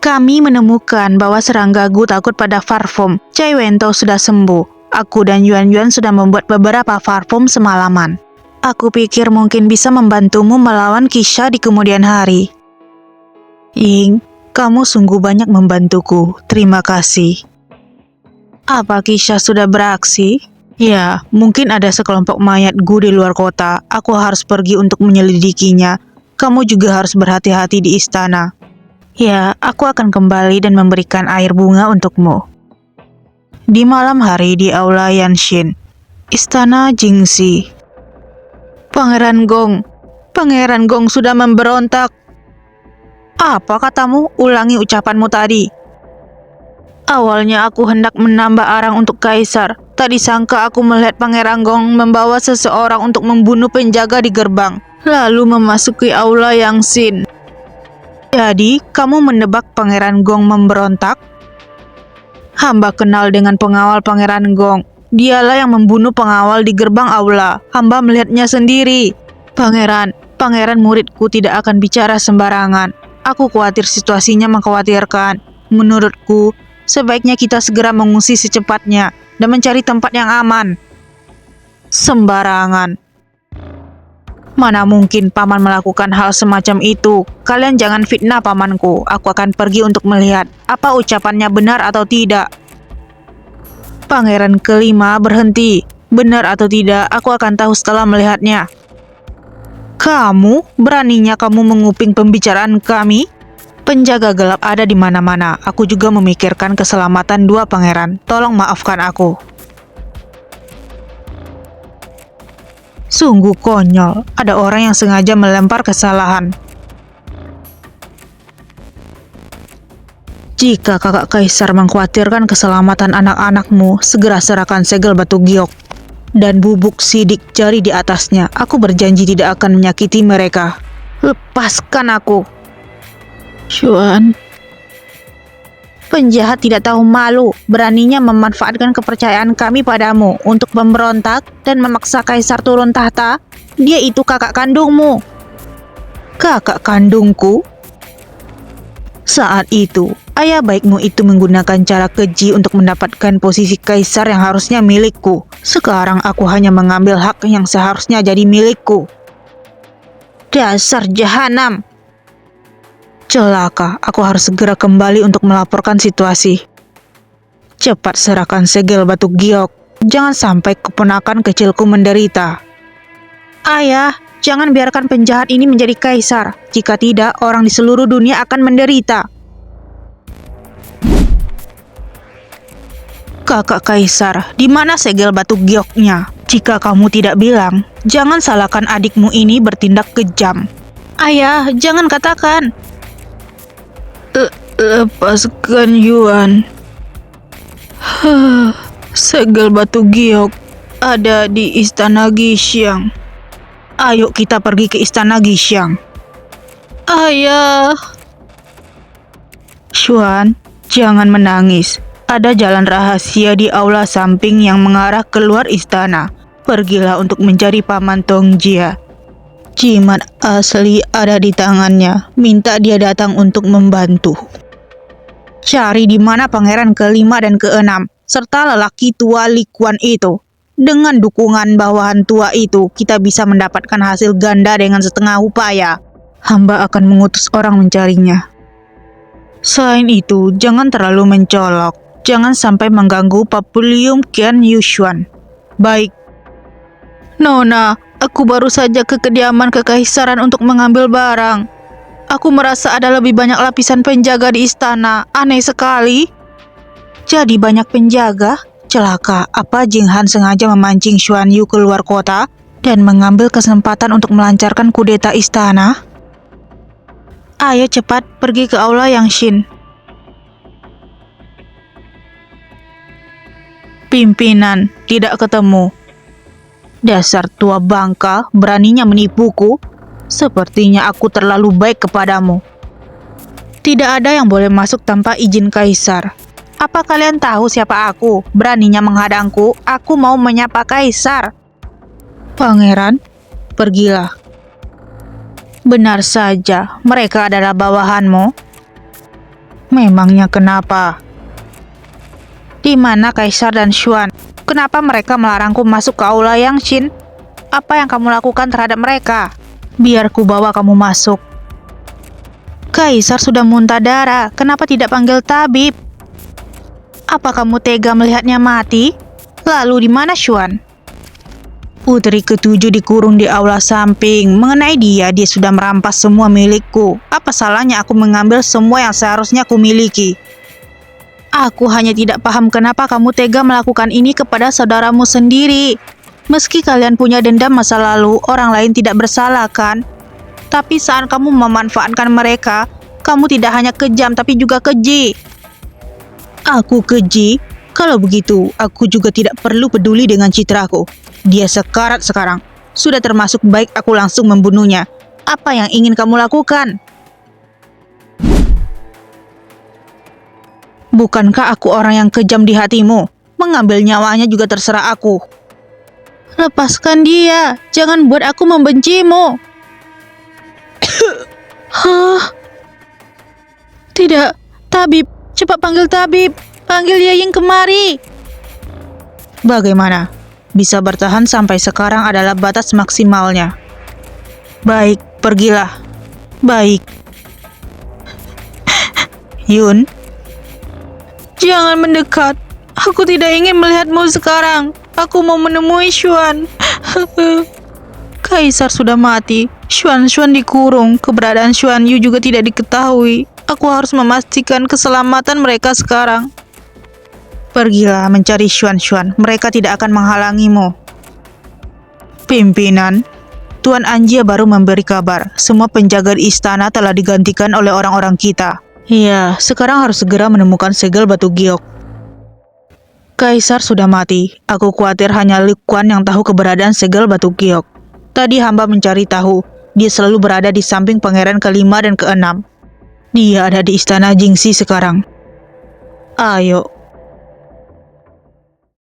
Kami menemukan bahwa serangga Gu takut pada parfum. Cai Wento sudah sembuh. Aku dan Yuan Yuan sudah membuat beberapa parfum semalaman. Aku pikir mungkin bisa membantumu melawan Kisha di kemudian hari. Ying, kamu sungguh banyak membantuku. Terima kasih. Apa Kisha sudah beraksi? Ya, mungkin ada sekelompok mayat Gu di luar kota. Aku harus pergi untuk menyelidikinya. Kamu juga harus berhati-hati di istana. Ya, aku akan kembali dan memberikan air bunga untukmu. Di malam hari di Aula Yanshin, Istana Jingxi. Pangeran Gong sudah memberontak. Apa katamu? Ulangi ucapanmu tadi. Awalnya aku hendak menambah arang untuk Kaisar. Tak disangka aku melihat Pangeran Gong membawa seseorang untuk membunuh penjaga di gerbang, lalu memasuki Aula Yanshin. Jadi, kamu menebak Pangeran Gong memberontak? Hamba kenal dengan pengawal Pangeran Gong. Dialah yang membunuh pengawal di gerbang aula. Hamba melihatnya sendiri. Pangeran muridku tidak akan bicara sembarangan. Aku khawatir situasinya mengkhawatirkan. Menurutku, sebaiknya kita segera mengungsi secepatnya dan mencari tempat yang aman. Sembarangan. Mana mungkin paman melakukan hal semacam itu. Kalian jangan fitnah pamanku. Aku akan pergi untuk melihat apa ucapannya benar atau tidak. Pangeran kelima berhenti. Benar atau tidak, aku akan tahu setelah melihatnya. Kamu? Beraninya kamu menguping pembicaraan kami? Penjaga gelap ada di mana-mana. Aku juga memikirkan keselamatan dua pangeran. Tolong maafkan aku. Sungguh konyol, ada orang yang sengaja melempar kesalahan. Jika kakak Kaisar mengkhawatirkan keselamatan anak-anakmu, segera serahkan segel batu giok dan bubuk sidik jari di atasnya. Aku berjanji tidak akan menyakiti mereka. Lepaskan aku. Xuan. Penjahat tidak tahu malu, beraninya memanfaatkan kepercayaan kami padamu untuk memberontak dan memaksa Kaisar turun tahta. Dia itu kakak kandungmu. Kakak kandungku? Saat itu, ayah baikmu itu menggunakan cara keji untuk mendapatkan posisi Kaisar yang harusnya milikku. Sekarang aku hanya mengambil hak yang seharusnya jadi milikku. Dasar jahanam! Celaka, aku harus segera kembali untuk melaporkan situasi. Cepat serahkan segel batu giok. Jangan sampai keponakan kecilku menderita. Ayah, jangan biarkan penjahat ini menjadi Kaisar. Jika tidak, orang di seluruh dunia akan menderita. Kakak Kaisar, di mana segel batu gioknya? Jika kamu tidak bilang, jangan salahkan adikmu ini bertindak kejam. Ayah, jangan katakan. Lepaskan Yuan. Segel batu giok ada di Istana Gixiang. Ayo kita pergi ke Istana Gixiang. Ayah. Xuan, jangan menangis. Ada jalan rahasia di aula samping yang mengarah keluar istana. Pergilah untuk mencari Paman Tongjia. Jimat asli ada di tangannya. Minta dia datang untuk membantu. Cari di mana pangeran kelima dan keenam, serta lelaki tua Li Quan itu. Dengan dukungan bawahan tua itu, kita bisa mendapatkan hasil ganda dengan setengah upaya. Hamba akan mengutus orang mencarinya. Selain itu, jangan terlalu mencolok. Jangan sampai mengganggu Papulium Qian Yushuan. Baik. Nona, aku baru saja ke kediaman kekaisaran untuk mengambil barang. Aku merasa ada lebih banyak lapisan penjaga di istana. Aneh sekali. Jadi banyak penjaga? Celaka, apa Jing Han sengaja memancing Xuan Yu keluar kota dan mengambil kesempatan untuk melancarkan kudeta istana? Ayo cepat pergi ke aula Yanshin. Pimpinan, tidak ketemu. Dasar tua bangka, beraninya menipuku. Sepertinya aku terlalu baik kepadamu. Tidak ada yang boleh masuk tanpa izin Kaisar. Apa kalian tahu siapa aku? Beraninya menghadangku, aku mau menyapa Kaisar. Pangeran, pergilah. Benar saja, mereka adalah bawahanmu. Memangnya kenapa? Di mana Kaisar dan Xuan? Kenapa mereka melarangku masuk ke aula Yangshin? Apa yang kamu lakukan terhadap mereka? Biar ku bawa kamu masuk. Kaisar sudah muntah darah, kenapa tidak panggil tabib? Apa kamu tega melihatnya mati? Lalu di mana Xuan? Putri ketujuh dikurung di aula samping. Mengenai dia sudah merampas semua milikku. Apa salahnya aku mengambil semua yang seharusnya aku miliki? Aku hanya tidak paham kenapa kamu tega melakukan ini kepada saudaramu sendiri. Meski kalian punya dendam masa lalu, orang lain tidak bersalah kan? Tapi saat kamu memanfaatkan mereka, kamu tidak hanya kejam tapi juga keji. Aku keji? Kalau begitu, aku juga tidak perlu peduli dengan citraku. Dia sekarat sekarang. Sudah termasuk baik aku langsung membunuhnya. Apa yang ingin kamu lakukan? Bukankah aku orang yang kejam di hatimu? Mengambil nyawanya juga terserah aku. Lepaskan dia, jangan buat aku membencimu. Hah? Tidak, tabib, cepat panggil tabib. Panggil Yaying kemari. Bagaimana? Bisa bertahan sampai sekarang adalah batas maksimalnya. Baik, pergilah. Baik. Yun, jangan mendekat. Aku tidak ingin melihatmu sekarang. Aku mau menemui Xuan. Kaisar sudah mati. Xuan dikurung. Keberadaan Xuan Yu juga tidak diketahui. Aku harus memastikan keselamatan mereka sekarang. Pergilah mencari Xuan. Mereka tidak akan menghalangimu. Pimpinan, Tuan Anjia baru memberi kabar. Semua penjaga di istana telah digantikan oleh orang-orang kita. Iya, sekarang harus segera menemukan segel batu giok. Kaisar sudah mati. Aku khawatir hanya Li Quan yang tahu keberadaan segel batu giok. Tadi hamba mencari tahu. Dia selalu berada di samping pangeran ke-5 dan ke-6. Dia ada di istana Jingxi sekarang. Ayo,